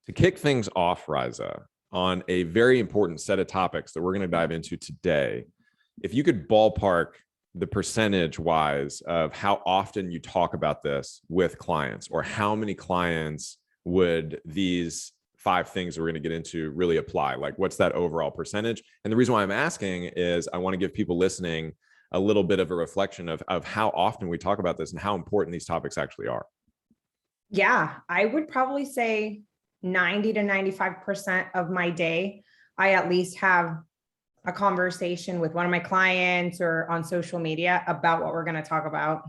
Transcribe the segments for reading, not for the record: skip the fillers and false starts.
To kick things off, Raisa, on a very important set of topics that we're going to dive into today, if you could ballpark the percentage wise of how often you talk about this with clients, or how many clients would these five things we're going to get into really apply? Like, what's that overall percentage? And the reason why I'm asking is I want to give people listening a little bit of a reflection of how often we talk about this and how important these topics actually are. Yeah, I would probably say 90 to 95% of my day, I at least have a conversation with one of my clients or on social media about what we're going to talk about.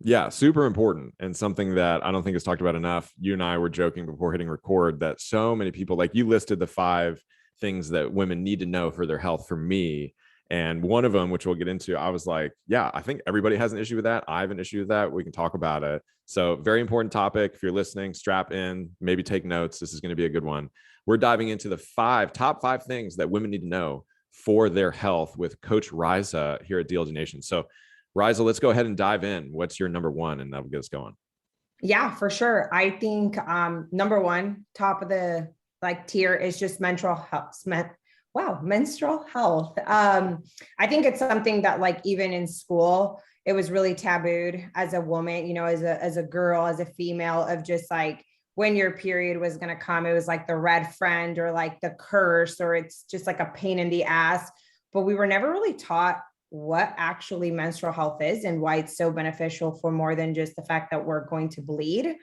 Yeah, super important, and something that I don't think is talked about enough. You and I were joking before hitting record that so many people, like you listed the five things that women need to know for their health for me. And one of them, which we'll get into, I was like, yeah, I think everybody has an issue with that. I have an issue with that. We can talk about it. So very important topic. If you're listening, strap in, maybe take notes. This is going to be a good one. We're diving into the top five things that women need to know for their health with Coach Raisa here at DLDNation. So Raisa, let's go ahead and dive in. What's your number one? And that'll get us going. Yeah, for sure. I think number one, top of the tier is just menstrual health. Wow, menstrual health. I think it's something that even in school, it was really tabooed as a woman, as a girl, as a female, of just when your period was going to come, it was like the red friend or like the curse, or it's just like a pain in the ass. But we were never really taught what actually menstrual health is and why it's so beneficial for more than just the fact that we're going to bleed.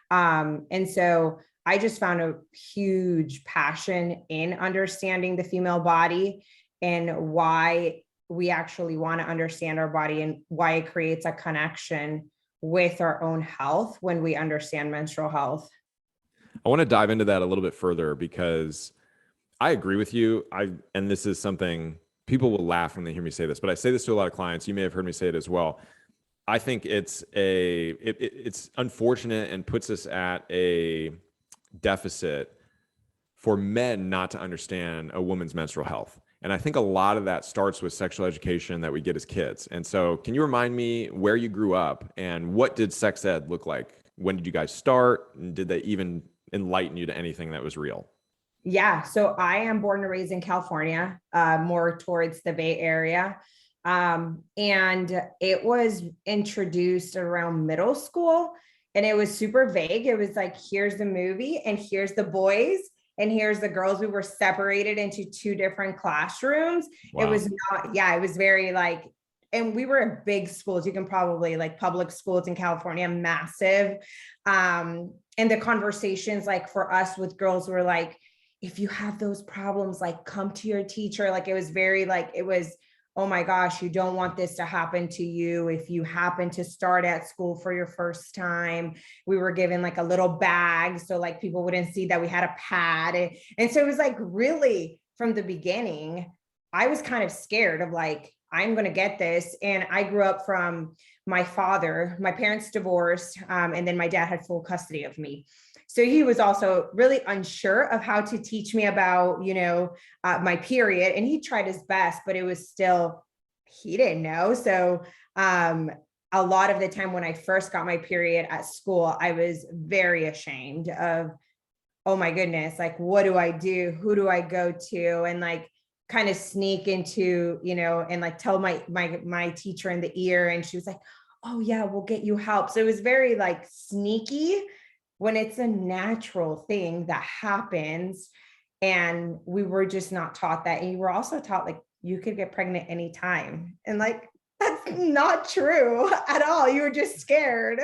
And so I just found a huge passion in understanding the female body and why we actually want to understand our body and why it creates a connection with our own health when we understand menstrual health. I want to dive into that a little bit further because I agree with you. And this is something people will laugh when they hear me say this, but I say this to a lot of clients. You may have heard me say it as well. I think it's unfortunate and puts us at a deficit for men not to understand a woman's menstrual health. And I think a lot of that starts with sexual education that we get as kids. And so can you remind me where you grew up and what did sex ed look like? When did you guys start? And did they even enlighten you to anything that was real? Yeah, so I am born and raised in California, more towards the Bay Area. And it was introduced around middle school and it was super vague. It was like, here's the movie and here's the boys and here's the girls. We were separated into two different classrooms. Wow. It was not, yeah, it was very and we were in big schools. You can probably public schools in California, massive. And the conversations for us with girls were if you have those problems, come to your teacher. It was very it was, oh my gosh, you don't want this to happen to you. If you happen to start at school for your first time, we were given a little bag. So people wouldn't see that we had a pad. And so it was really from the beginning, I was kind of scared of I'm going to get this. And I grew up from my father, my parents divorced, and then my dad had full custody of me. So he was also really unsure of how to teach me about, my period. And he tried his best, but it was still, he didn't know. So a lot of the time when I first got my period at school, I was very ashamed of, oh my goodness, what do I do? Who do I go to? And kind of sneak into, and tell my teacher in the ear. And she was like, oh yeah, we'll get you help. So it was very sneaky when it's a natural thing that happens. And we were just not taught that. And you were also taught you could get pregnant anytime. And that's not true at all. You were just scared.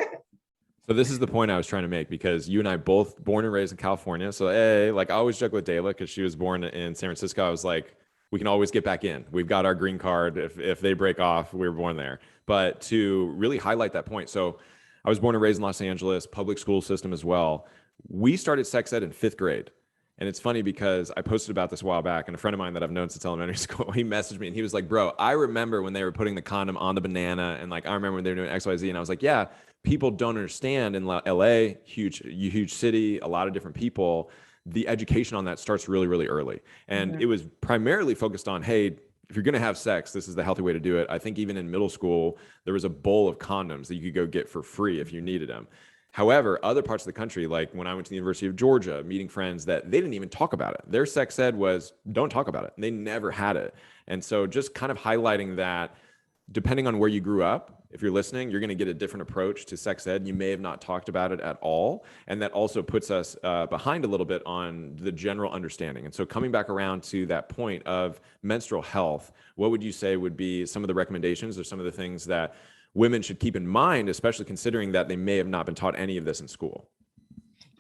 So this is the point I was trying to make, because you and I both born and raised in California. So hey, I always joke with Dayla because she was born in San Francisco. I was like, we can always get back in. We've got our green card. If they break off, we were born there. But to really highlight that point. So I was born and raised in Los Angeles, public school system as well. We started sex ed in 5th grade. And it's funny because I posted about this a while back, and a friend of mine that I've known since elementary school, he messaged me and he was like, bro, I remember when they were putting the condom on the banana, and I remember when they were doing XYZ. And I was like, yeah, people don't understand in LA, huge city, a lot of different people. The education on that starts really, really early. And it was primarily focused on, hey, if you're going to have sex, this is the healthy way to do it. I think even in middle school, there was a bowl of condoms that you could go get for free if you needed them. However, other parts of the country, like when I went to the University of Georgia, meeting friends that they didn't even talk about it. Their sex ed was don't talk about it. They never had it. And so just kind of highlighting that depending on where you grew up, if you're listening, you're going to get a different approach to sex ed. You may have not talked about it at all. And that also puts us behind a little bit on the general understanding. And so coming back around to that point of menstrual health, what would you say would be some of the recommendations or some of the things that women should keep in mind, especially considering that they may have not been taught any of this in school?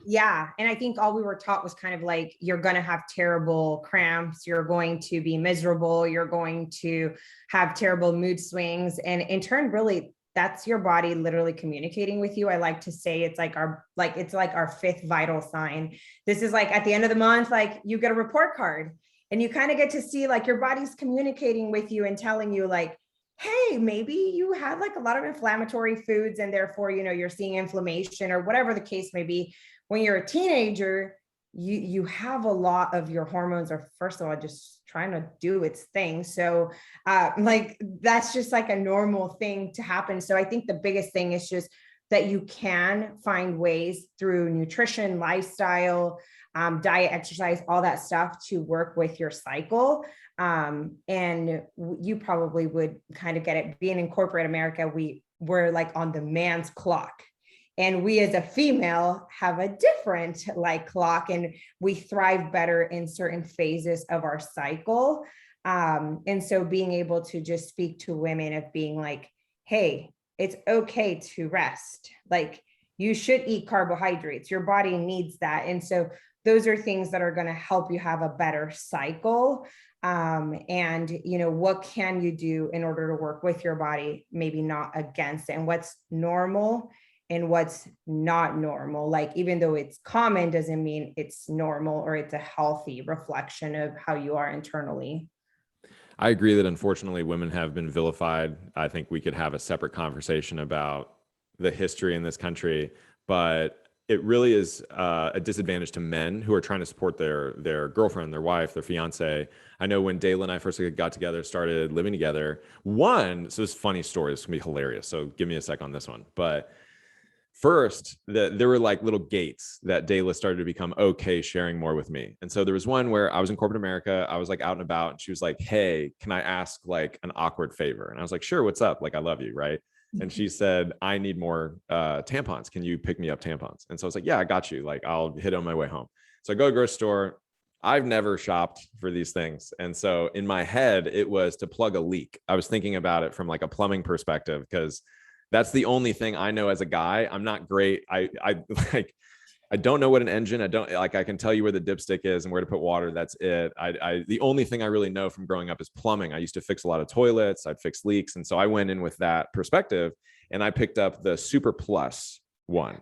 Yeah. And I think all we were taught was kind of like, you're going to have terrible cramps. You're going to be miserable. You're going to have terrible mood swings. And in turn, really, that's your body literally communicating with you. I like to say it's like our fifth vital sign. This is like at the end of the month, like you get a report card and you kind of get to see like your body's communicating with you and telling you like, hey, maybe you had like a lot of inflammatory foods and therefore, you're seeing inflammation or whatever the case may be. When you're a teenager, you have a lot of your hormones are, first of all, just trying to do its thing. So like, that's just like a normal thing to happen. So I think the biggest thing is just that you can find ways through nutrition, lifestyle, diet, exercise, all that stuff to work with your cycle. And you probably would kind of get it. Being in corporate America, we're like on the man's clock. And we as a female have a different like clock, and we thrive better in certain phases of our cycle. And so being able to just speak to women of being like, hey, it's okay to rest. Like you should eat carbohydrates. Your body needs that. And so those are things that are going to help you have a better cycle. And, what can you do in order to work with your body, maybe not against it, and what's normal and what's not normal. Like, even though it's common doesn't mean it's normal or it's a healthy reflection of how you are internally. I agree that unfortunately women have been vilified. I think we could have a separate conversation about the history in this country, but it really is a disadvantage to men who are trying to support their girlfriend, their wife, their fiance. I know when Dayla and I first got together, started living together, so it's a funny story. It's gonna be hilarious. So give me a sec on this one. But first, there were like little gates that Dayla started to become okay sharing more with me. And so there was one where I was in corporate America. I was like out and about, and she was like, hey, can I ask like an awkward favor? And I was like, sure, what's up? Like, I love you, right? And she said, I need more tampons. Can you pick me up tampons? And so I was like, yeah, I got you. Like, I'll hit on my way home. So I go to the grocery store. I've never shopped for these things. And so in my head, it was to plug a leak. I was thinking about it from like a plumbing perspective, because that's the only thing I know as a guy. I'm not great. I like, I don't know what an engine, I can tell you where the dipstick is and where to put water. That's it. The only thing I really know from growing up is plumbing. I used to fix a lot of toilets. I'd fix leaks. And so I went in with that perspective and I picked up the Super Plus one.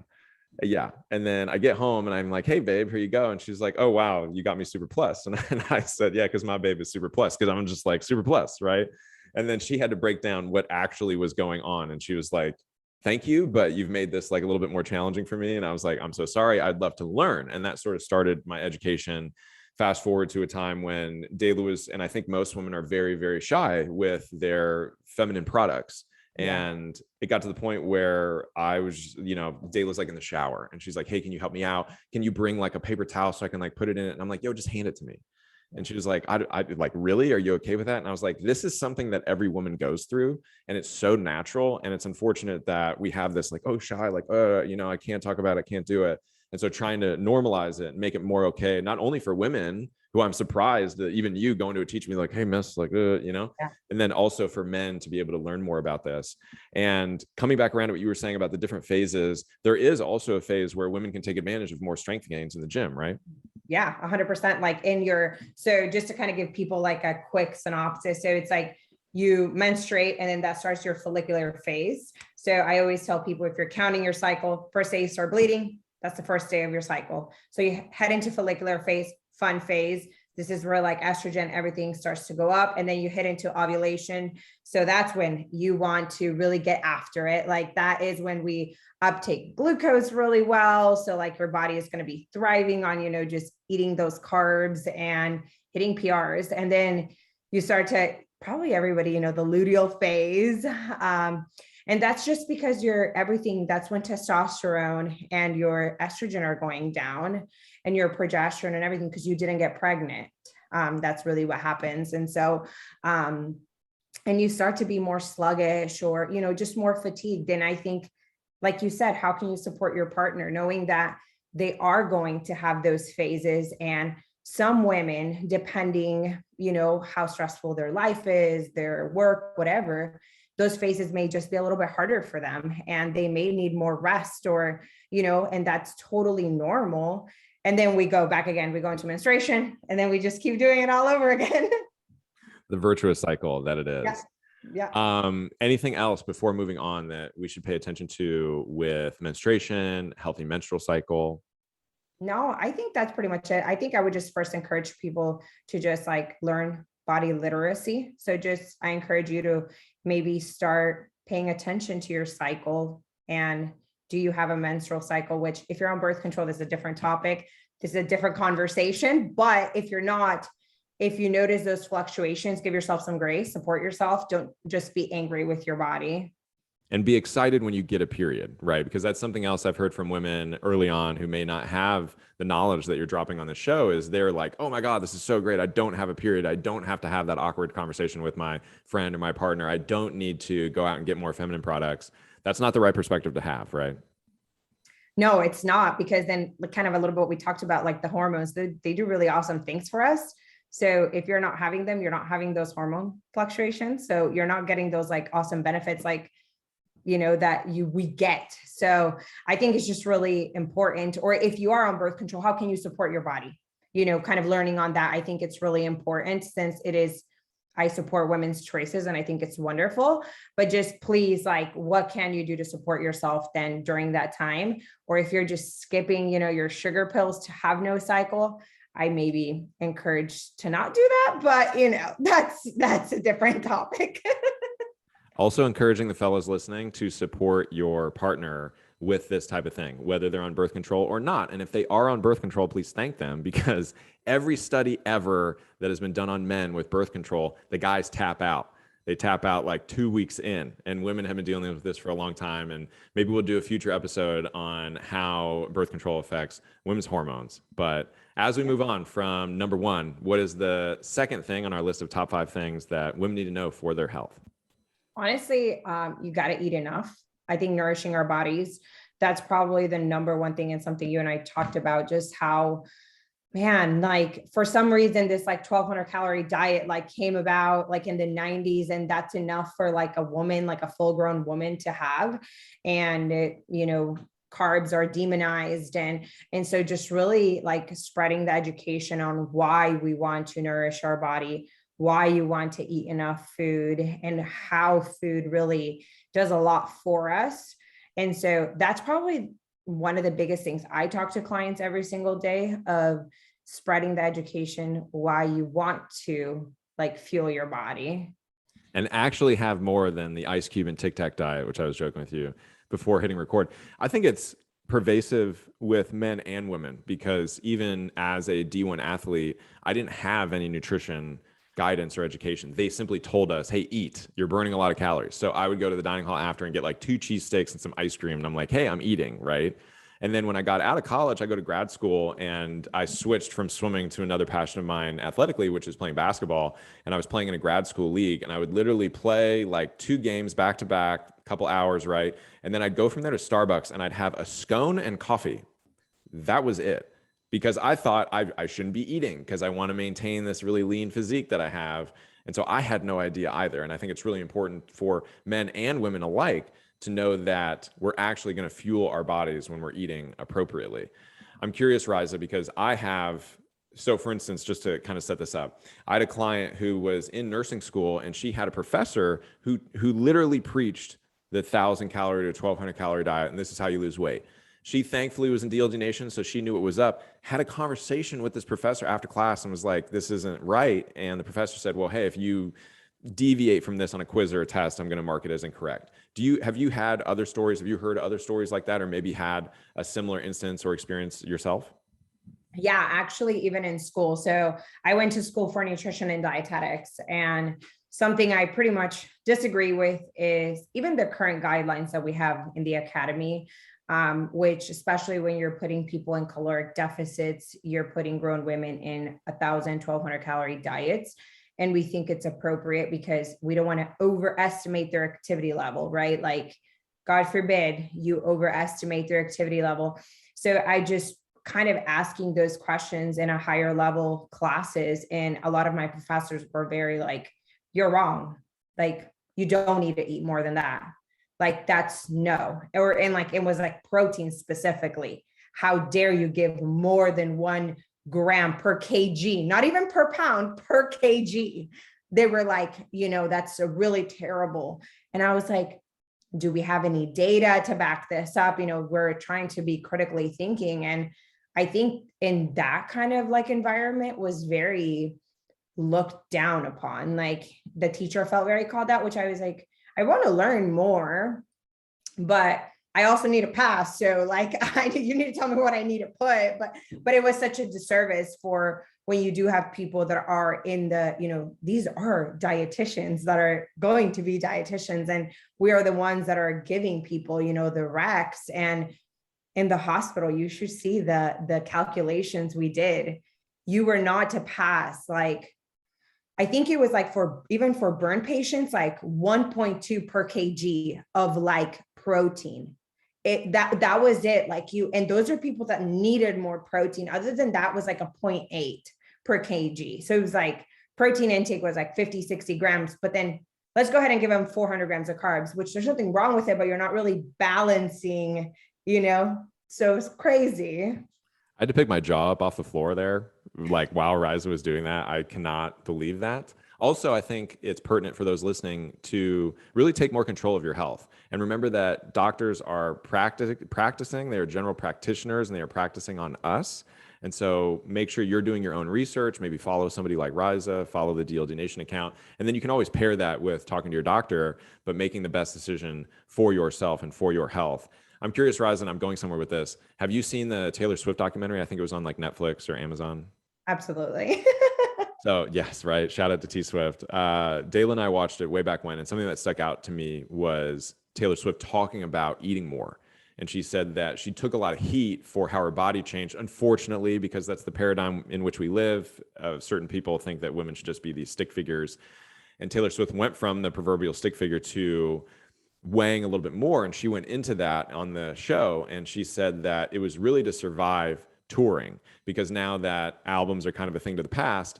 Yeah. And then I get home and I'm like, hey babe, here you go. And she's like, oh, wow, you got me Super Plus. And I said, yeah, because my babe is Super Plus. Because I'm just like Super Plus. Right. And then she had to break down what actually was going on. And she was like, thank you, but you've made this like a little bit more challenging for me. And I was like, I'm so sorry. I'd love to learn. And that sort of started my education. Fast forward to a time when Dayla was, and I think most women are very, very shy with their feminine products. Yeah. And it got to the point where I was, Dayla's like in the shower and she's like, hey, can you help me out? Can you bring like a paper towel so I can like put it in it? And I'm like, yo, just hand it to me. And she was like, I like, really? Are you okay with that? And I was like, this is something that every woman goes through. And it's so natural. And it's unfortunate that we have this like, oh, shy, like, I can't talk about it, can't do it. And so trying to normalize it and make it more okay, not only for women, who I'm surprised that even you going to a teacher me like, hey, miss, like, yeah. And then also for men to be able to learn more about this. And coming back around to what you were saying about the different phases, there is also a phase where women can take advantage of more strength gains in the gym, right? Yeah, 100%. Like so just to kind of give people like a quick synopsis. So it's like you menstruate and then that starts your follicular phase. So I always tell people, if you're counting your cycle, first day you start bleeding, that's the first day of your cycle. So you head into follicular phase, fun phase. This is where like estrogen, everything starts to go up, and then you hit into ovulation. So that's when you want to really get after it. Like that is when we uptake glucose really well. So like your body is going to be thriving on, just eating those carbs and hitting PRs. And then you start to, probably everybody, the luteal phase. And that's just because that's when testosterone and your estrogen are going down and your progesterone and everything, because you didn't get pregnant. That's really what happens. And so, and you start to be more sluggish or, just more fatigued. And I think, like you said, how can you support your partner knowing that they are going to have those phases? And some women, depending, how stressful their life is, their work, whatever, those phases may just be a little bit harder for them and they may need more rest or, and that's totally normal. And then we go back again, we go into menstruation and then we just keep doing it all over again. The virtuous cycle that it is. Yeah. Anything else before moving on that we should pay attention to with menstruation, healthy menstrual cycle? No, I think that's pretty much it. I think I would just first encourage people to just like learn body literacy. So I encourage you to maybe start paying attention to your cycle. And do you have a menstrual cycle? Which if you're on birth control, this is a different topic. This is a different conversation. But if you're not, if you notice those fluctuations, give yourself some grace, support yourself. Don't just be angry with your body. And be excited when you get a period, right? Because that's something else I've heard from women early on who may not have the knowledge that you're dropping on the show is they're like, oh my God, this is so great. I don't have a period. I don't have to have that awkward conversation with my friend or my partner. I don't need to go out and get more feminine products. That's not the right perspective to have, right? No, it's not, because then kind of a little bit what we talked about, like the hormones, they do really awesome things for us. So if you're not having them, you're not having those hormone fluctuations. So you're not getting those like awesome benefits, like, that we get. So I think it's just really important. Or if you are on birth control, how can you support your body? Kind of learning on that. I think it's really important since I support women's choices and I think it's wonderful, but just please, like, what can you do to support yourself then during that time? Or if you're just skipping, your sugar pills to have no cycle, I may be encouraged to not do that, but that's a different topic. Also encouraging the fellows listening to support your partner with this type of thing, whether they're on birth control or not. And if they are on birth control, please thank them, because every study ever that has been done on men with birth control, the guys tap out. They tap out like 2 weeks in, and women have been dealing with this for a long time. And maybe we'll do a future episode on how birth control affects women's hormones. But as we move on from number one, what is the second thing on our list of top 5 things that women need to know for their health? Honestly, you got to eat enough. I think nourishing our bodies, that's probably the number one thing, and something you and I talked about, just how, man, like for some reason, this like 1,200 calorie diet like came about like in the 90s. And that's enough for like a woman, like a full grown woman to have. And carbs are demonized. And so just really like spreading the education on why we want to nourish our body, why you want to eat enough food, and how food really does a lot for us. And so that's probably one of the biggest things I talk to clients every single day, of spreading the education, why you want to like fuel your body. And actually have more than the ice cube and Tic Tac diet, which I was joking with you before hitting record. I think it's pervasive with men and women, because even as a D1 athlete, I didn't have any nutrition guidance or education. They simply told us, hey, eat, you're burning a lot of calories. So I would go to the dining hall after and get like 2 cheesesteaks and some ice cream. And I'm like, hey, I'm eating, right? And then when I got out of college, I go to grad school and I switched from swimming to another passion of mine athletically, which is playing basketball. And I was playing in a grad school league, and I would literally play like 2 games back to back, a couple hours, right? And then I'd go from there to Starbucks and I'd have a scone and coffee. That was it. Because I thought I shouldn't be eating because I want to maintain this really lean physique that I have. And so I had no idea either. And I think it's really important for men and women alike to know that we're actually going to fuel our bodies when we're eating appropriately. I'm curious, Raisa, because so for instance, just to kind of set this up, I had a client who was in nursing school, and she had a professor who literally preached the 1,000 calorie to 1,200 calorie diet, and this is how you lose weight. She thankfully was in DLDNation, so she knew what was up, had a conversation with this professor after class and was like, this isn't right. And the professor said, well, hey, if you deviate from this on a quiz or a test, I'm going to mark it as incorrect. Have you had other stories? Have you heard other stories like that, or maybe had a similar instance or experience yourself? Yeah, actually, even in school. So I went to school for nutrition and dietetics. And something I pretty much disagree with is even the current guidelines that we have in the academy, which especially when you're putting people in caloric deficits, you're putting grown women in 1,200 calorie diets. And we think it's appropriate because we don't want to overestimate their activity level, right? Like, God forbid you overestimate their activity level. So I just kind of asking those questions in a higher level classes. And a lot of my professors were very like, you're wrong. Like, you don't need to eat more than that. Like, that's no. And like, it was like protein specifically. How dare you give more than 1 gram per kg, not even per pound, per kg. They were like, that's a really terrible. And I was like, do we have any data to back this up? We're trying to be critically thinking. And I think in that kind of like environment was very looked down upon. Like, the teacher felt very called out, which I was like, I want to learn more, but I also need a pass. So like, you need to tell me what I need to put, but it was such a disservice for when you do have people that are in the, these are dietitians that are going to be dietitians. And we are the ones that are giving people, the recs. And in the hospital, you should see the calculations we did. You were not to pass. Like, I think it was like even for burn patients, like 1.2 per kg of like protein. That was it. Like, and those are people that needed more protein. Other than that was like a 0.8 per kg. So it was like protein intake was like 50, 60 grams, but then let's go ahead and give them 400 grams of carbs, which there's nothing wrong with it, but you're not really balancing, so it's crazy. I had to pick my jaw up off the floor there, like while Raisa was doing that. I cannot believe that. Also, I think it's pertinent for those listening to really take more control of your health. And remember that doctors are practicing, they are general practitioners, and they are practicing on us. And so make sure you're doing your own research, maybe follow somebody like Raisa, follow the DLDNation account. And then you can always pair that with talking to your doctor, but making the best decision for yourself and for your health. I'm curious, Raisa, and I'm going somewhere with this. Have you seen the Taylor Swift documentary? I think it was on like Netflix or Amazon. Absolutely. So yes, right. Shout out to T Swift. Dayla and I watched it way back when, and something that stuck out to me was Taylor Swift talking about eating more. And she said that she took a lot of heat for how her body changed, unfortunately, because that's the paradigm in which we live. Certain people think that women should just be these stick figures. And Taylor Swift went from the proverbial stick figure to weighing a little bit more. And she went into that on the show. And she said that it was really to survive touring, because now that albums are kind of a thing to the past,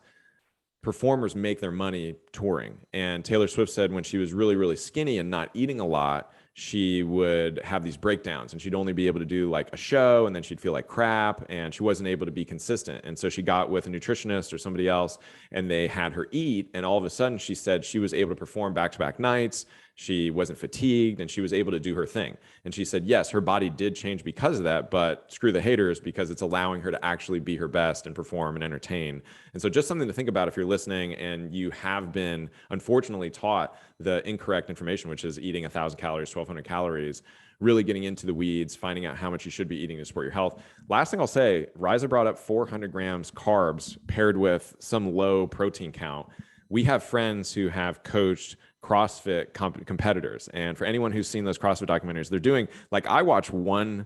performers make their money touring. And Taylor Swift said when she was really, really skinny and not eating a lot, she would have these breakdowns and she'd only be able to do like a show and then she'd feel like crap and she wasn't able to be consistent. And so she got with a nutritionist or somebody else and they had her eat. And all of a sudden she said she was able to perform back-to-back nights. She wasn't fatigued and she was able to do her thing. And she said, yes, her body did change because of that, but screw the haters, because it's allowing her to actually be her best and perform and entertain. And so just something to think about if you're listening and you have been unfortunately taught the incorrect information, which is eating 1,000 calories, 1,200 calories, really getting into the weeds, finding out how much you should be eating to support your health. Last thing I'll say, Raisa brought up 400 grams carbs paired with some low protein count. We have friends who have coached CrossFit competitors. And for anyone who's seen those CrossFit documentaries, they're doing, like, I watch one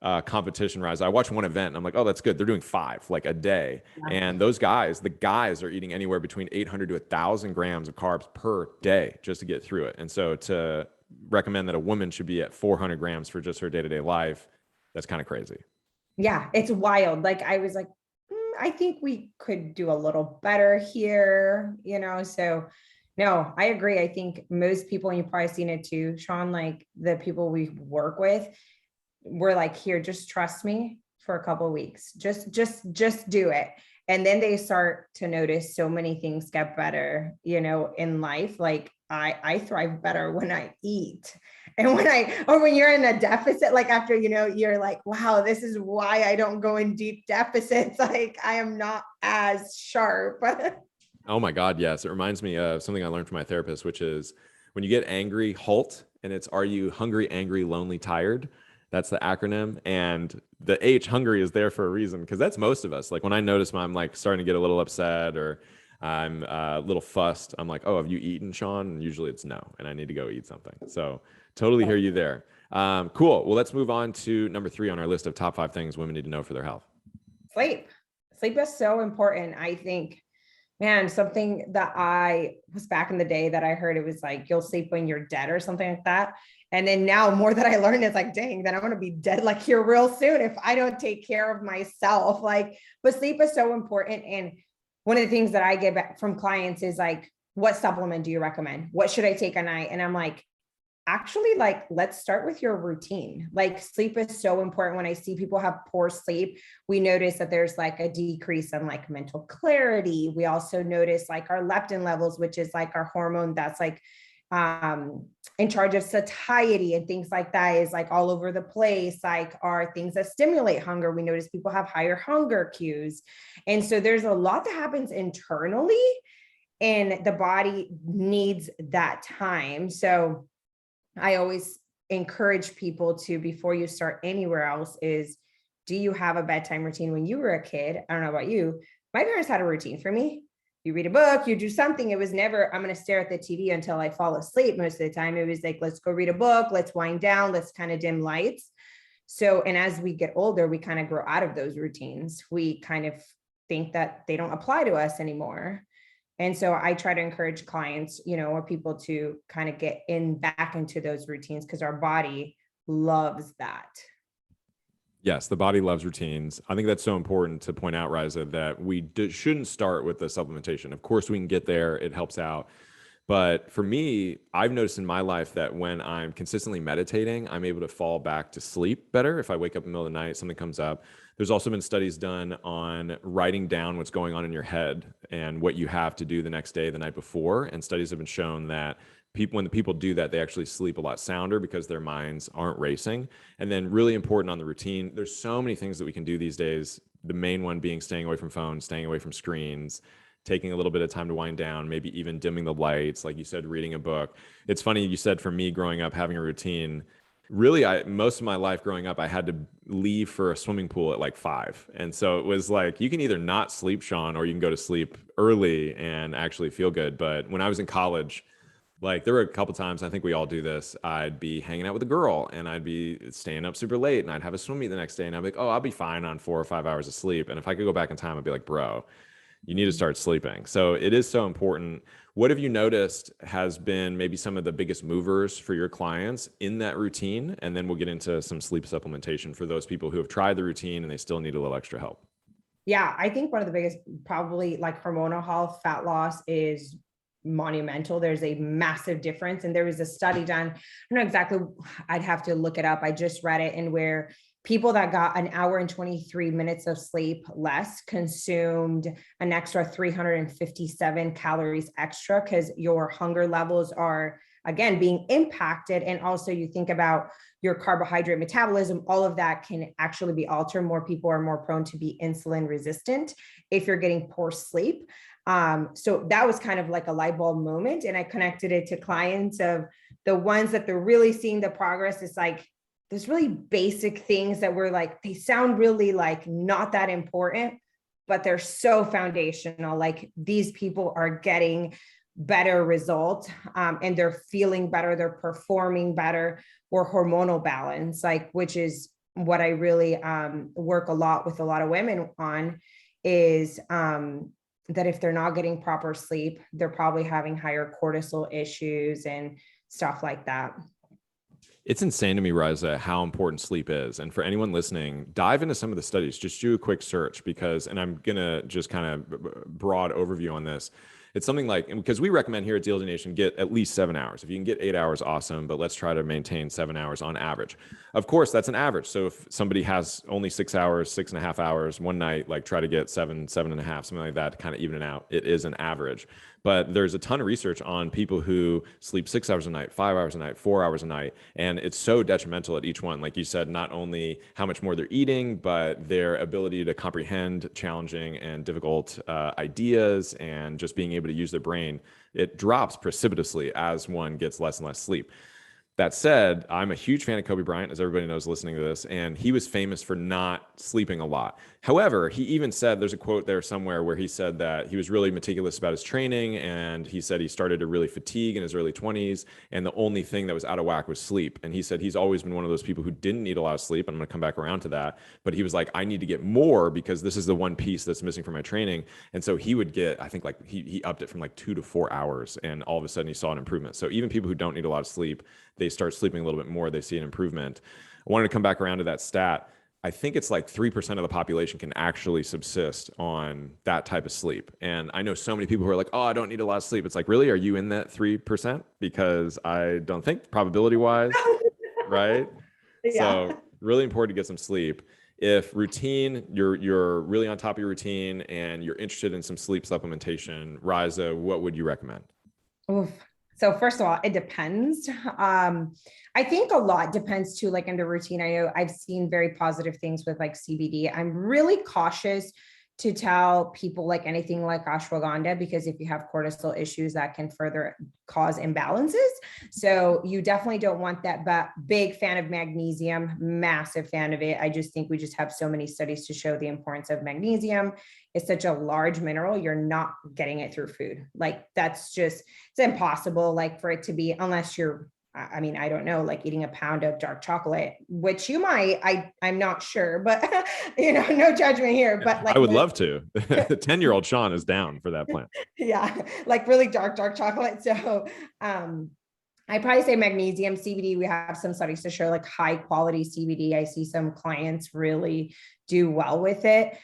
competition rise. I watch one event and I'm like, oh, that's good. They're doing 5 like a day. Yeah. And those guys, the guys are eating anywhere between 800 to 1,000 grams of carbs per day just to get through it. And so to recommend that a woman should be at 400 grams for just her day-to-day life, that's kind of crazy. Yeah, it's wild. Like, I was like, I think we could do a little better here, so no, I agree. I think most people, and you've probably seen it too, Sean, like the people we work with, we're like, here, just trust me for a couple of weeks. Just do it. And then they start to notice so many things get better, in life. Like I thrive better when I eat. And when you're in a deficit, like after, you're like, wow, this is why I don't go in deep deficits. Like I am not as sharp. Oh my God, yes. It reminds me of something I learned from my therapist, which is when you get angry, halt. And it's, are you hungry, angry, lonely, tired? That's the acronym. And the H, hungry, is there for a reason, because that's most of us. Like when I notice I'm like starting to get a little upset or I'm a little fussed. I'm like, oh, have you eaten, Sean? And usually it's no, and I need to go eat something. So totally hear you there. Cool. Well, let's move on to number 3 on our list of top 5 things women need to know for their health. Sleep is so important. I think, man, something that I was back in the day that I heard, it was like, you'll sleep when you're dead or something like that. And then now more that I learned, it's like, dang, then I'm going to be dead like here real soon if I don't take care of myself. Like, but sleep is so important. And one of the things that I get back from clients is like, what supplement do you recommend? What should I take at night? And I'm like, actually, like, let's start with your routine. Like, sleep is so important. When I see people have poor sleep, we notice that there's like a decrease in like mental clarity. We also notice like our leptin levels, which is like our hormone that's like in charge of satiety and things like that, is like all over the place. Like, are things that stimulate hunger. We notice people have higher hunger cues. And so there's a lot that happens internally, and the body needs that time. So I always encourage people to, before you start anywhere else, is, do you have a bedtime routine when you were a kid? I don't know about you. My parents had a routine for me. You read a book, you do something. It was never, I'm going to stare at the TV until I fall asleep. Most of the time it was like, let's go read a book, let's wind down, let's kind of dim lights. So, and as we get older, we kind of grow out of those routines. We kind of think that they don't apply to us anymore. And so I try to encourage clients, or people to kind of get back into those routines, because our body loves that. Yes, the body loves routines. I think that's so important to point out, Raisa, that we shouldn't start with the supplementation. Of course, we can get there. It helps out. But for me, I've noticed in my life that when I'm consistently meditating, I'm able to fall back to sleep better. If I wake up in the middle of the night, something comes up. There's also been studies done on writing down what's going on in your head and what you have to do the next day, the night before. And studies have been shown that when the people do that, they actually sleep a lot sounder because their minds aren't racing. And then really important on the routine, there's so many things that we can do these days. The main one being staying away from phones, staying away from screens, taking a little bit of time to wind down, maybe even dimming the lights, like you said, reading a book. It's funny, you said for me growing up, having a routine, really, most of my life growing up, I had to leave for a swimming pool at like 5. And so it was like, you can either not sleep, Sean, or you can go to sleep early and actually feel good. But when I was in college, like there were a couple times, I think we all do this, I'd be hanging out with a girl and I'd be staying up super late and I'd have a swim meet the next day and I'd be like, oh, I'll be fine on 4 or 5 hours of sleep. And if I could go back in time, I'd be like, bro, you need to start sleeping. So it is so important. What have you noticed has been maybe some of the biggest movers for your clients in that routine? And then we'll get into some sleep supplementation for those people who have tried the routine and they still need a little extra help. Yeah, I think one of the biggest, probably like hormonal health, fat loss is monumental. There's a massive difference. And there was a study done, I don't know exactly, I'd have to look it up. I just read it, and where people that got an hour and 23 minutes of sleep less consumed an extra 357 calories extra, because your hunger levels are, again, being impacted. And also you think about your carbohydrate metabolism, all of that can actually be altered. More people are more prone to be insulin resistant if you're getting poor sleep. So that was kind of like a light bulb moment. And I connected it to clients of the ones that they're really seeing the progress. It's like, there's really basic things that we're like, they sound really like not that important, but they're so foundational. Like, these people are getting better results, and they're feeling better, they're performing better, or hormonal balance, like, which is what I really work a lot with a lot of women on, is that if they're not getting proper sleep, they're probably having higher cortisol issues and stuff like that. It's insane to me, Raisa, how important sleep is. And for anyone listening, dive into some of the studies. Just do a quick search and I'm going to just kind of broad overview on this. It's something like, because we recommend here at DLDNation, get at least 7 hours. If you can get 8 hours, awesome, but let's try to maintain 7 hours on average. Of course, that's an average. So if somebody has only 6 hours, 6.5 hours one night, like try to get 7, 7.5, something like that to kind of even it out. It is an average. But there's a ton of research on people who sleep 6 hours a night, 5 hours a night, 4 hours a night. And it's so detrimental at each one. Like you said, not only how much more they're eating, but their ability to comprehend challenging and difficult ideas and just being able to use their brain, it drops precipitously as one gets less and less sleep. That said, I'm a huge fan of Kobe Bryant, as everybody knows listening to this, and he was famous for not sleeping a lot. However, he even said, there's a quote there somewhere where he said that he was really meticulous about his training, and he said he started to really fatigue in his early 20s, and the only thing that was out of whack was sleep. And he said he's always been one of those people who didn't need a lot of sleep, and I'm going to come back around to that. But he was like, I need to get more because this is the one piece that's missing from my training. And so he would get, I think like he upped it from like 2 to 4 hours, and all of a sudden he saw an improvement. So even people who don't need a lot of sleep, they start sleeping a little bit more, they see an improvement. I wanted to come back around to that stat. I think it's like 3% of the population can actually subsist on that type of sleep. And I know so many people who are like, oh, I don't need a lot of sleep. It's like, really? Are you in that 3%? Because I don't think probability wise, right? Yeah. So really important to get some sleep. If routine, you're really on top of your routine and you're interested in some sleep supplementation, Raisa, what would you recommend? Oof. So first of all, it depends. I think a lot depends too, like in the routine. I know I've seen very positive things with like CBD. I'm really cautious to tell people like anything like ashwagandha, because if you have cortisol issues, that can further cause imbalances. So you definitely don't want that, but big fan of magnesium, massive fan of it. I just think we just have so many studies to show the importance of magnesium. It's such a large mineral. You're not getting it through food. Like that's just, it's impossible like for it to be, unless you're, I mean, I don't know, like eating a pound of dark chocolate, which you might, I'm not sure, but you know, no judgment here, but like I would love to. 10-year-old Sean is down for that plan. Yeah. Like really dark chocolate. So, I probably say magnesium, CBD. We have some studies to show like high quality CBD. I see some clients really do well with it.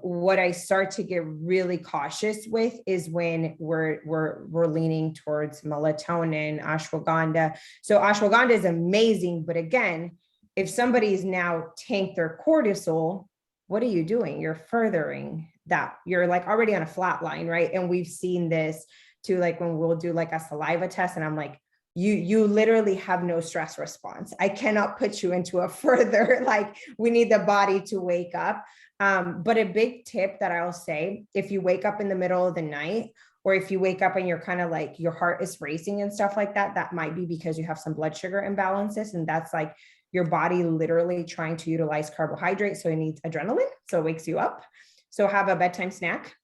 What I start to get really cautious with is when we're leaning towards melatonin, ashwagandha. So ashwagandha is amazing, but again, if somebody's now tanked their cortisol, what are you doing? You're furthering that. You're like already on a flat line, right? And we've seen this too, like when we'll do like a saliva test, and I'm like, you literally have no stress response. I cannot put you into a further, like we need the body to wake up. But a big tip that I'll say, if you wake up in the middle of the night, or if you wake up and you're kind of like your heart is racing and stuff like that, that might be because you have some blood sugar imbalances. And that's like your body literally trying to utilize carbohydrates. So it needs adrenaline. So it wakes you up. So have a bedtime snack.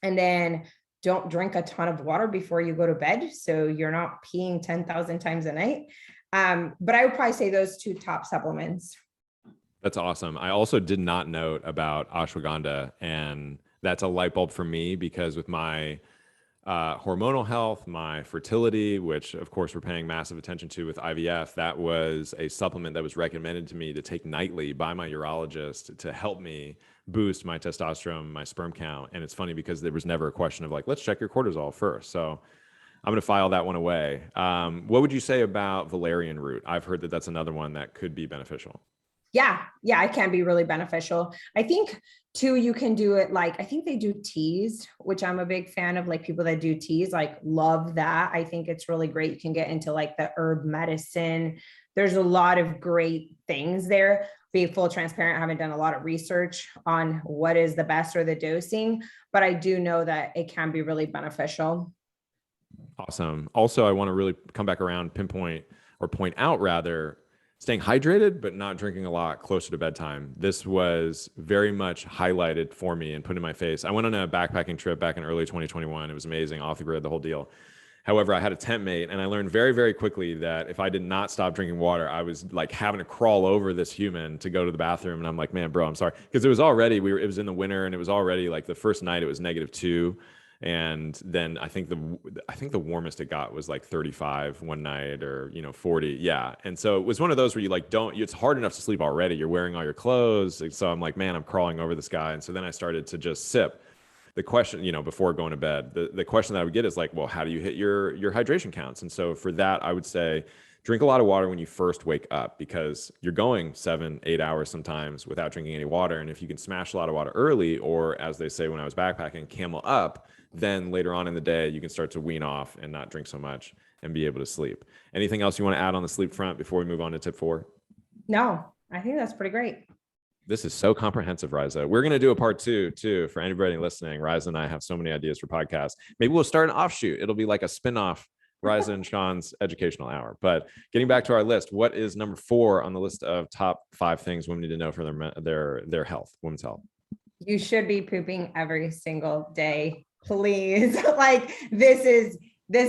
And then don't drink a ton of water before you go to bed, so you're not peeing 10,000 times a night. But I would probably say those two top supplements. That's awesome. I also did not note about ashwagandha, and that's a light bulb for me because with my hormonal health, my fertility, which of course we're paying massive attention to with IVF, that was a supplement that was recommended to me to take nightly by my urologist to help me boost my testosterone, my sperm count. And it's funny because there was never a question of like, let's check your cortisol first. So I'm going to file that one away. What would you say about valerian root? I've heard that that's another one that could be beneficial. Yeah, it can be really beneficial. I think too, you can do it like, I think they do teas, which I'm a big fan of, like people that do teas, like love that. I think it's really great. You can get into like the herb medicine. There's a lot of great things there. Be full transparent, I haven't done a lot of research on what is the best or the dosing, but I do know that it can be really beneficial. Awesome. Also, I want to really come back around, pinpoint or point out rather, staying hydrated, but not drinking a lot closer to bedtime. This was very much highlighted for me and put in my face. I went on a backpacking trip back in early 2021. It was amazing, off the grid, the whole deal. However, I had a tent mate, and I learned very, very quickly that if I did not stop drinking water, I was like having to crawl over this human to go to the bathroom. And I'm like, man, bro, I'm sorry. Because it was already, it was in the winter, and it was already like the first night it was -2. And then I think the warmest it got was like 35 one night, or 40. Yeah. And so it was one of those where you like it's hard enough to sleep already. You're wearing all your clothes. And so I'm like, man, I'm crawling over this guy. And so then I started to just sip. The question, before going to bed, the question that I would get is like, well, how do you hit your hydration counts? And so for that, I would say drink a lot of water when you first wake up, because you're going 7-8 hours sometimes without drinking any water. And if you can smash a lot of water early, or as they say when I was backpacking, camel up, then later on in the day, you can start to wean off and not drink so much and be able to sleep. Anything else you want to add on the sleep front before we move on to tip 4? No, I think that's pretty great. This is so comprehensive, Raisa. We're going to do a part 2 too for anybody listening. Raisa and I have so many ideas for podcasts. Maybe we'll start an offshoot. It'll be like a spinoff Raisa and Sean's educational hour. But getting back to our list, what is number 4 on the list of top 5 things women need to know for their health, women's health? You should be pooping every single day, please. Like this is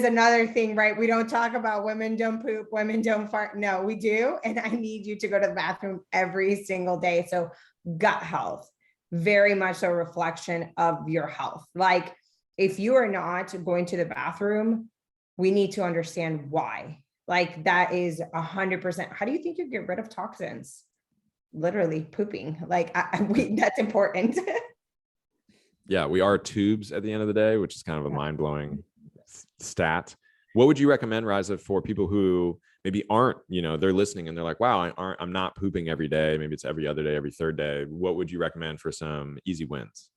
another thing, right? We don't talk about women don't poop, women don't fart. No, we do. And I need you to go to the bathroom every single day. So gut health, very much a reflection of your health. Like if you are not going to the bathroom, we need to understand why. Like that is 100%. How do you think you get rid of toxins? Literally pooping. Like that's important. Yeah, we are tubes at the end of the day, which is kind of a mind-blowing stat. What would you recommend, Raisa, for people who maybe aren't, they're listening and they're like, wow, I'm not pooping every day. Maybe it's every other day, every third day. What would you recommend for some easy wins?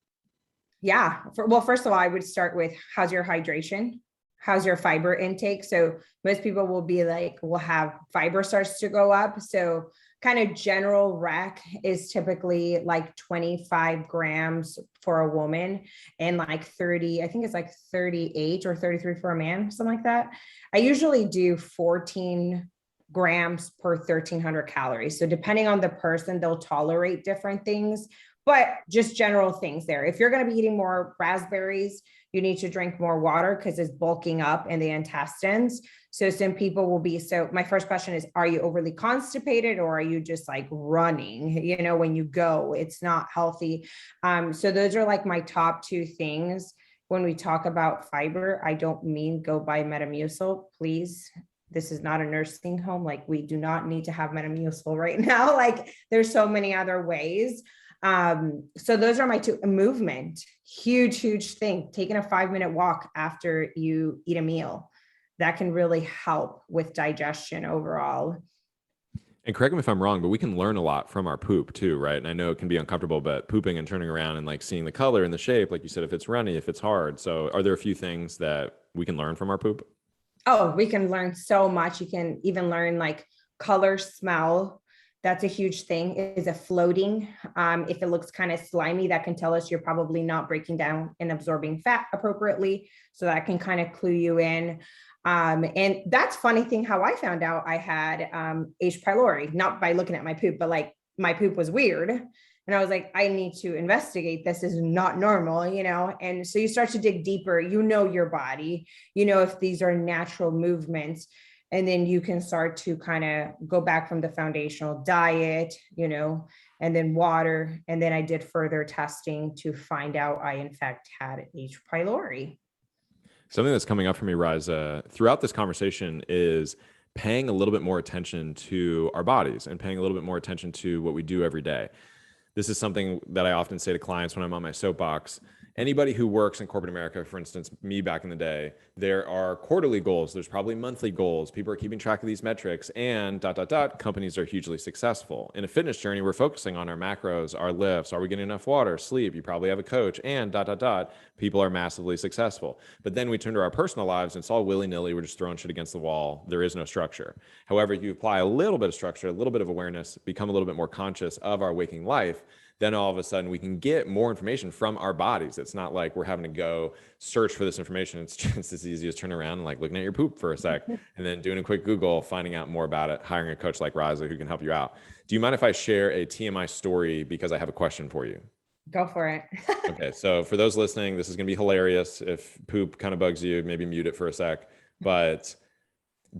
Yeah. Well, first of all, I would start with how's your hydration? How's your fiber intake? So most people will be like, will have fiber starts to go up. So kind of general rec is typically like 25 grams for a woman and like 30, I think it's like 38 or 33 for a man, something like that. I usually do 14 grams per 1,300 calories. So depending on the person, they'll tolerate different things, but just general things there. If you're going to be eating more raspberries, you need to drink more water because it's bulking up in the intestines. So some people will be, so my first question is, are you overly constipated or are you just like running, when you go, it's not healthy. So those are like my top 2 things. When we talk about fiber, I don't mean go buy Metamucil, please. This is not a nursing home. Like we do not need to have Metamucil right now. Like there's so many other ways. So those are my 2. Movement, huge thing. Taking a 5-minute walk after you eat a meal, that can really help with digestion overall. And correct me if I'm wrong, but we can learn a lot from our poop too, right? And I know it can be uncomfortable, but pooping and turning around and like seeing the color and the shape, like you said, if it's runny, if it's hard. So are there a few things that we can learn from our poop? Oh, we can learn so much. You can even learn like color, smell. That's a huge thing. Is it floating? If it looks kind of slimy, that can tell us you're probably not breaking down and absorbing fat appropriately. So that can kind of clue you in. And that's funny thing how I found out I had H. pylori, not by looking at my poop, but like my poop was weird. And I was like, I need to investigate. This is not normal, And so you start to dig deeper, your body, if these are natural movements. And then you can start to kind of go back from the foundational diet, and then water. And then I did further testing to find out I, in fact, had H. pylori. Something that's coming up for me, Raisa, throughout this conversation is paying a little bit more attention to our bodies and paying a little bit more attention to what we do every day. This is something that I often say to clients when I'm on my soapbox. Anybody who works in corporate America, for instance, me back in the day, there are quarterly goals. There's probably monthly goals. People are keeping track of these metrics and ... companies are hugely successful. In a fitness journey, we're focusing on our macros, our lifts. Are we getting enough water, sleep? You probably have a coach and ... People are massively successful. But then we turn to our personal lives and it's all willy-nilly. We're just throwing shit against the wall. There is no structure. However, you apply a little bit of structure, a little bit of awareness, become a little bit more conscious of our waking life, then all of a sudden we can get more information from our bodies. It's not like we're having to go search for this information. It's just as easy as turning around and like looking at your poop for a sec and then doing a quick Google, finding out more about it, hiring a coach like Raisa who can help you out. Do you mind if I share a TMI story because I have a question for you? Go for it. Okay, so for those listening, this is going to be hilarious. If poop kind of bugs you, maybe mute it for a sec. But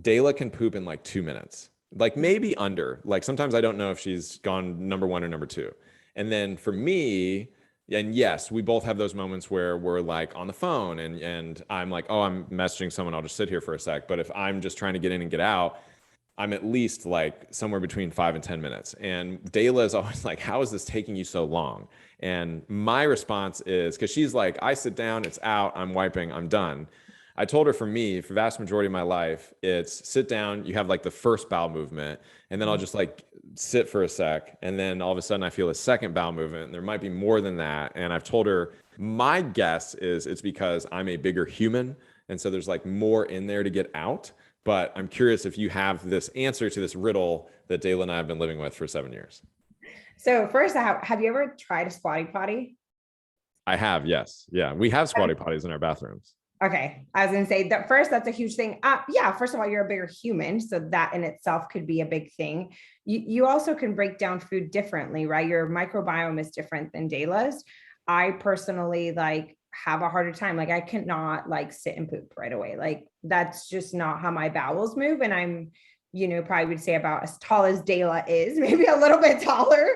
Dayla can poop in like 2 minutes, like maybe under. Like sometimes I don't know if she's gone number 1 or number 2. And then for me, and yes, we both have those moments where we're like on the phone and I'm like, oh, I'm messaging someone. I'll just sit here for a sec. But if I'm just trying to get in and get out, I'm at least like somewhere between 5 and 10 minutes. And Dayla is always like, how is this taking you so long? And my response is, because she's like, I sit down, it's out, I'm wiping, I'm done. I told her for me, for the vast majority of my life, it's sit down, you have like the first bowel movement, and then I'll just like sit for a sec. And then all of a sudden I feel a second bowel movement. And there might be more than that. And I've told her, my guess is it's because I'm a bigger human. And so there's like more in there to get out. But I'm curious if you have this answer to this riddle that Dayla and I have been living with for 7 years. So first, have you ever tried a squatty potty? I have, yes. Yeah, we have squatty potties in our bathrooms. Okay, I was gonna say that first, that's a huge thing. Yeah, first of all, you're a bigger human, so that in itself could be a big thing. You also can break down food differently, right? Your microbiome is different than Dayla's. I personally like have a harder time. Like I cannot like sit and poop right away. Like that's just not how my bowels move. And I'm, probably would say about as tall as Dayla is, maybe a little bit taller.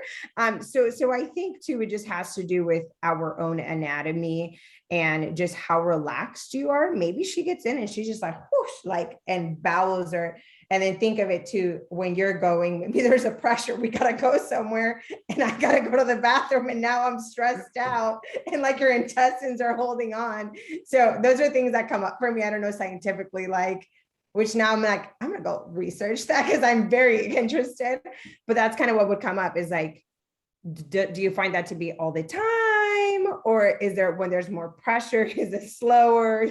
So I think too, it just has to do with our own anatomy and just how relaxed you are. Maybe she gets in and she's just like, whoosh, like, and bowels are, and then think of it too, when you're going, maybe there's a pressure, we gotta go somewhere and I gotta go to the bathroom and now I'm stressed out and like your intestines are holding on. So those are things that come up for me. I don't know scientifically, like, which now I'm like, I'm gonna go research that because I'm very interested. But that's kind of what would come up is like, do you find that to be all the time? Or is there when there's more pressure, is it slower,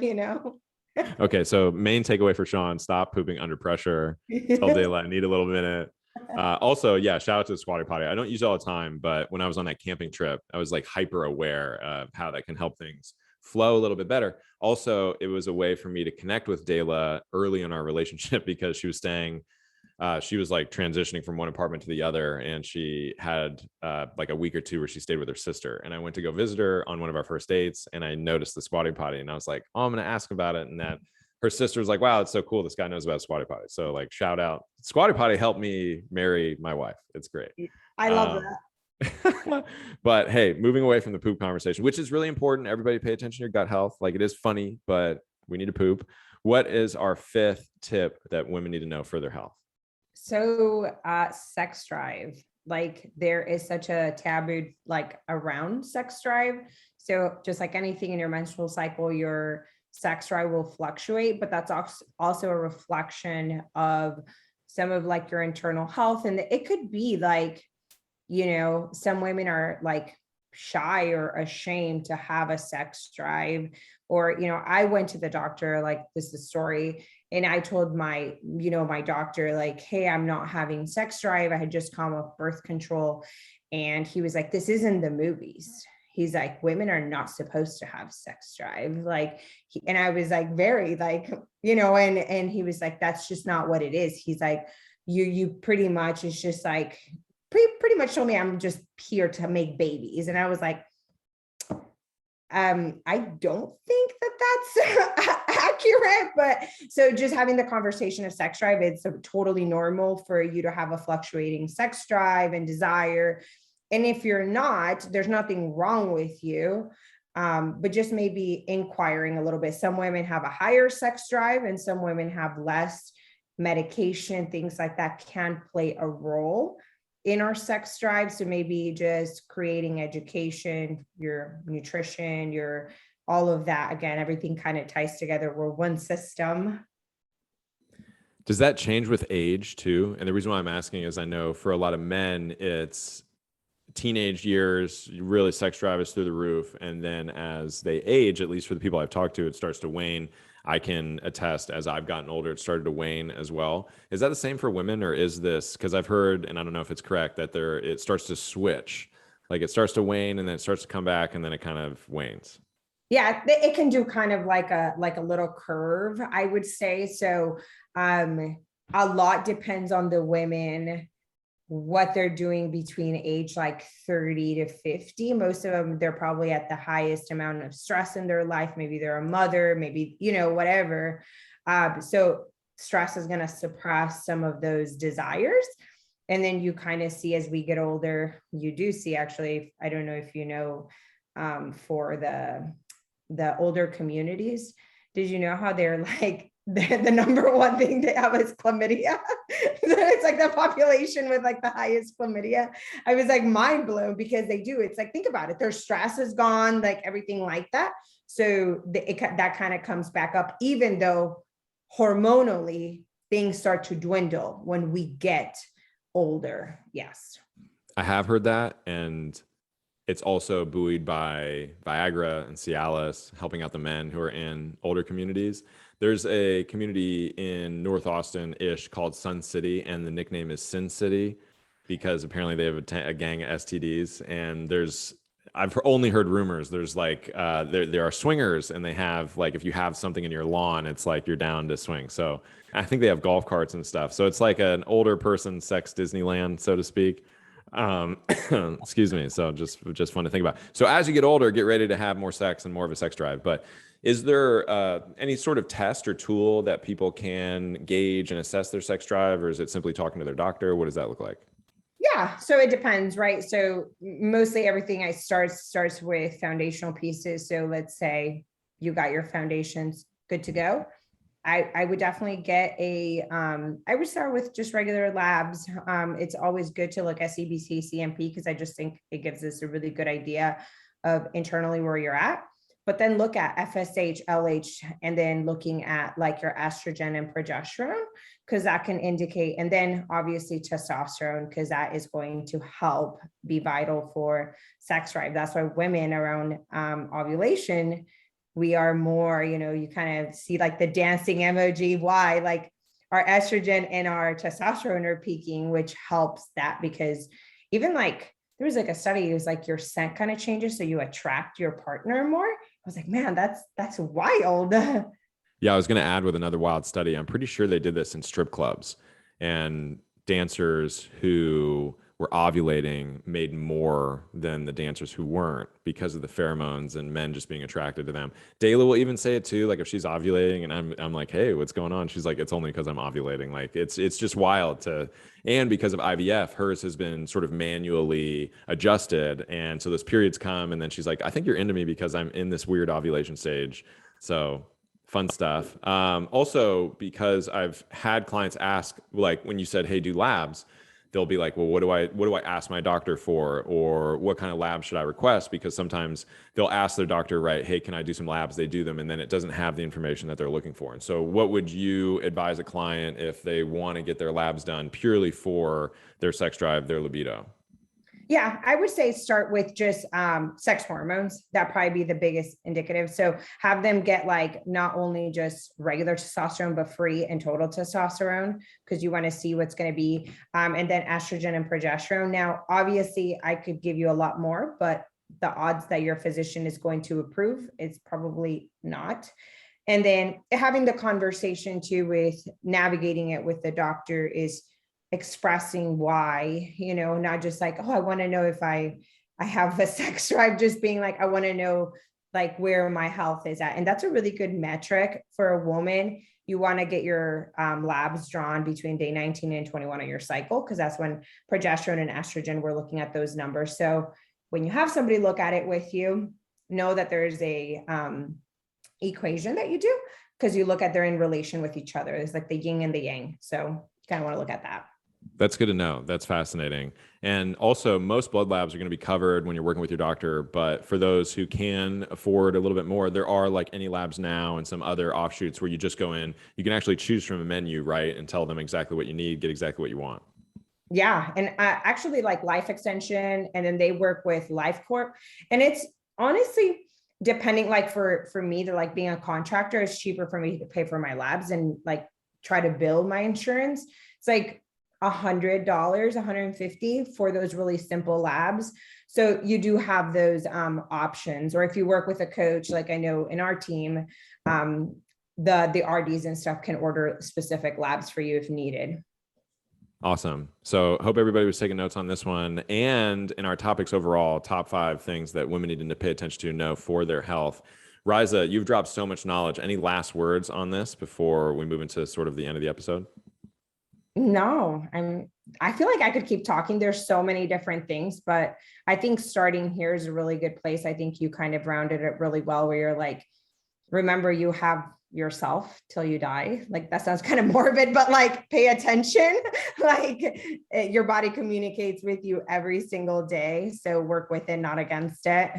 Okay, so main takeaway for Sean: stop pooping under pressure. Tell Dayla I need a little minute. Also, yeah, shout out to the squatty potty. I don't use it all the time, but when I was on that camping trip, I was like hyper aware of how that can help things flow a little bit better. Also, it was a way for me to connect with Dayla early in our relationship because she was staying. She was like transitioning from one apartment to the other, and she had like a week or two where she stayed with her sister. And I went to go visit her on one of our first dates, and I noticed the squatty potty, and I was like, "Oh, I'm going to ask about it." And that her sister was like, "Wow, it's so cool. This guy knows about squatty potty." So like, shout out, squatty potty helped me marry my wife. It's great. I love Um, that. but hey, moving away from the poop conversation, which is really important. Everybody pay attention to your gut health. Like it is funny, but we need to poop. What is our fifth tip that women need to know for their health? So sex drive, like there is such a taboo like around sex drive. So just like anything in your menstrual cycle, your sex drive will fluctuate, but that's also a reflection of some of like your internal health. And it could be like, some women are like shy or ashamed to have a sex drive. Or, I went to the doctor, like this is a story, and I told my doctor, like, hey, I'm not having sex drive. I had just come off birth control. And he was like, this isn't the movies. He's like, women are not supposed to have sex drive. Like, and I was like, very like, and he was like, that's just not what it is. He's like, you pretty much, it's just like, pretty much told me I'm just here to make babies. And I was like, I don't think that that's accurate, but so just having the conversation of sex drive, it's totally normal for you to have a fluctuating sex drive and desire. And if you're not, there's nothing wrong with you. But just maybe inquiring a little bit. Some women have a higher sex drive and some women have less. Medication, things like that can play a role in our sex drive. So maybe just creating education, your nutrition, your all of that. Again, everything kind of ties together. We're one system. Does that change with age too? And the reason why I'm asking is I know for a lot of men, it's teenage years, really sex drive is through the roof. And then as they age, at least for the people I've talked to, it starts to wane. I can attest as I've gotten older, it started to wane as well. Is that the same for women, or is this, because I've heard, and I don't know if it's correct, that it starts to switch, like it starts to wane and then it starts to come back and then it kind of wanes. Yeah, it can do kind of like a little curve, I would say. So a lot depends on the women, what they're doing between age like 30 to 50. Most of them, they're probably at the highest amount of stress in their life. Maybe they're a mother, maybe, whatever. So stress is going to suppress some of those desires. And then you kind of see as we get older, you do see actually, I don't know if for the older communities, did you know how they're like, the number one thing they have is chlamydia? It's like the population with like the highest chlamydia. I was like mind blown because they do. It's like, think about it. Their stress is gone, like everything like that. So that kind of comes back up, even though hormonally things start to dwindle when we get older. Yes. I have heard that. And it's also buoyed by Viagra and Cialis, helping out the men who are in older communities. There's a community in North Austin-ish called Sun City, and the nickname is Sin City because apparently they have a gang of STDs. And I've only heard rumors. There's like there are swingers, and they have like if you have something in your lawn, it's like you're down to swing. So I think they have golf carts and stuff. So it's like an older person sex Disneyland, so to speak. Um, excuse me. So just fun to think about. So as you get older, get ready to have more sex and more of a sex drive. But is there any sort of test or tool that people can gauge and assess their sex drive, or is it simply talking to their doctor? What does that look like? Yeah, so it depends, right? So mostly everything I starts with foundational pieces. So let's say you got your foundations good to go. I would definitely get I would start with just regular labs. It's always good to look at CBC, CMP, because I just think it gives us a really good idea of internally where you're at. But then look at FSH, LH, and then looking at like your estrogen and progesterone, because that can indicate, and then obviously testosterone, because that is going to help be vital for sex drive. That's why women around ovulation, we are more, you kind of see like the dancing emoji, why like our estrogen and our testosterone are peaking, which helps that, because even like there was like a study, it was like your scent kind of changes, so you attract your partner more. I was like, man, that's wild. Yeah, I was going to add with another wild study. I'm pretty sure they did this in strip clubs, and dancers who were ovulating made more than the dancers who weren't because of the pheromones and men just being attracted to them. Dayla will even say it too. Like if she's ovulating and I'm like, hey, what's going on? She's like, it's only because I'm ovulating. Like it's just wild to, and because of IVF, hers has been sort of manually adjusted. And so those periods come and then she's like, I think you're into me because I'm in this weird ovulation stage. So fun stuff. Also, because I've had clients ask, like when you said, hey, do labs, they'll be like, well, what do I ask my doctor for? Or what kind of lab should I request? Because sometimes they'll ask their doctor, right, hey, can I do some labs? They do them, and then it doesn't have the information that they're looking for. And so what would you advise a client if they want to get their labs done purely for their sex drive, their libido? Yeah, I would say start with just sex hormones. That probably be the biggest indicative. So have them get like not only just regular testosterone, but free and total testosterone, because you want to see what's going to be. And then estrogen and progesterone. Now, obviously, I could give you a lot more, but the odds that your physician is going to approve is probably not. And then having the conversation too with navigating it with the doctor is expressing why, not just like, oh, I want to know if I have a sex drive, just being like, I want to know like where my health is at. And that's a really good metric for a woman. You want to get your labs drawn between day 19 and 21 of your cycle, because that's when progesterone and estrogen, we're looking at those numbers. So when you have somebody look at it with you, know that there's a equation that you do, because you look at they're in relation with each other. It's like the yin and the yang. So you kind of want to look at that. That's good to know. That's fascinating. And also, most blood labs are going to be covered when you're working with your doctor. But for those who can afford a little bit more, there are like Any Labs Now and some other offshoots where you just go in. You can actually choose from a menu, right? And tell them exactly what you need, get exactly what you want. Yeah. And actually, like Life Extension, and then they work with Life Corp. And it's honestly, depending, like for me, to like being a contractor, it's cheaper for me to pay for my labs and like try to bill my insurance. It's like $100, $150 for those really simple labs. So you do have those options. Or if you work with a coach, like I know in our team, the RDs and stuff can order specific labs for you if needed. Awesome. So hope everybody was taking notes on this one. And in our topics overall, top 5 things that women need to pay attention to know for their health. Raisa, you've dropped so much knowledge. Any last words on this before we move into sort of the end of the episode? No, I feel like I could keep talking. There's so many different things, but I think starting here is a really good place. I think you kind of rounded it really well, where you're like, remember you have yourself till you die. Like that sounds kind of morbid, but like pay attention. Like your body communicates with you every single day. So work with it, not against it.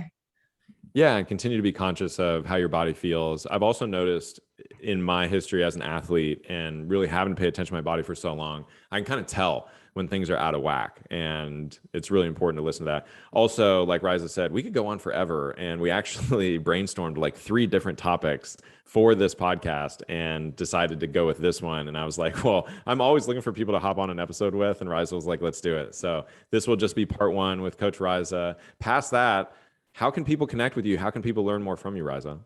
Yeah, and continue to be conscious of how your body feels. I've also noticed in my history as an athlete and really having to pay attention to my body for so long, I can kind of tell when things are out of whack. And it's really important to listen to that. Also, like Raisa said, we could go on forever. And we actually brainstormed like 3 different topics for this podcast and decided to go with this one. And I was like, well, I'm always looking for people to hop on an episode with. And Raisa was like, let's do it. So this will just be part 1 with Coach Raisa. Past that, How can people connect with you? How can people learn more from you, Raisa?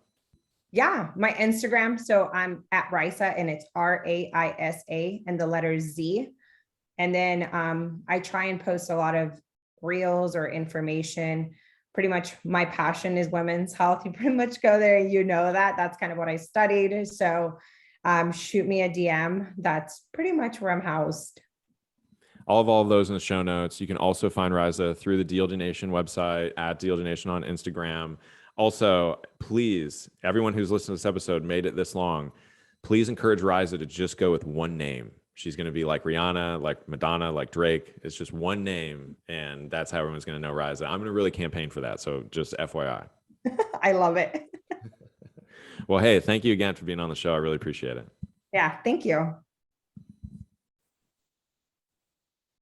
Yeah, my Instagram. So I'm at Raisa, and it's Raisa and the letter Z. And then I try and post a lot of reels or information. Pretty much my passion is women's health. You pretty much go there and you know that. That's kind of what I studied. So shoot me a DM. That's pretty much where I'm housed. All of those in the show notes. You can also find Raisa through the DLDNation website, at DLDNation on Instagram. Also, please, everyone who's listened to this episode made it this long, please encourage Raisa to just go with one name. She's going to be like Rihanna, like Madonna, like Drake. It's just one name, and that's how everyone's going to know Raisa. I'm going to really campaign for that. So just FYI. I love it. Well, hey, thank you again for being on the show. I really appreciate it. Yeah, thank you.